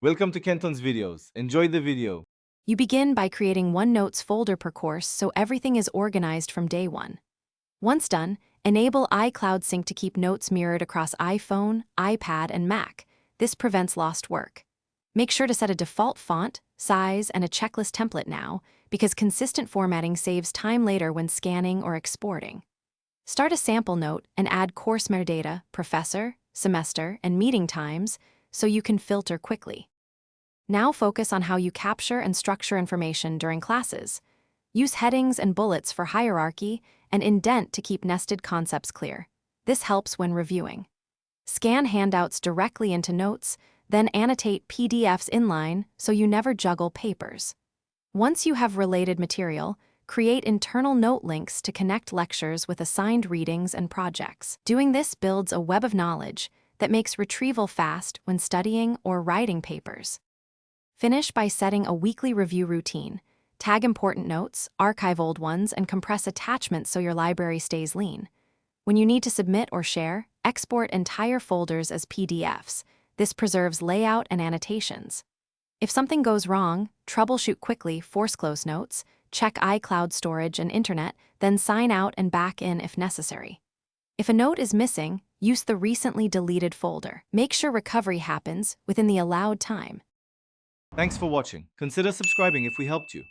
Welcome to Kenton's videos. Enjoy the video. You begin by creating one Notes folder per course so everything is organized from day one. Once done, enable iCloud Sync to keep notes mirrored across iPhone, iPad, and Mac. This prevents lost work. Make sure to set a default font, size, and a checklist template now, because consistent formatting saves time later when scanning or exporting. Start a sample note and add course metadata, professor, semester, and meeting times so you can filter quickly. Now focus on how you capture and structure information during classes. Use headings and bullets for hierarchy and indent to keep nested concepts clear. This helps when reviewing. Scan handouts directly into notes, then annotate PDFs inline so you never juggle papers. Once you have related material, create internal note links to connect lectures with assigned readings and projects. Doing this builds a web of knowledge that makes retrieval fast when studying or writing papers. Finish by setting a weekly review routine. Tag important notes, archive old ones, and compress attachments so your library stays lean. When you need to submit or share, export entire folders as PDFs. This preserves layout and annotations. If something goes wrong, troubleshoot quickly, force close notes, check iCloud storage and internet, then sign out and back in if necessary. If a note is missing, use the recently deleted folder. Make sure recovery happens within the allowed time. Thanks for watching. Consider subscribing if we helped you.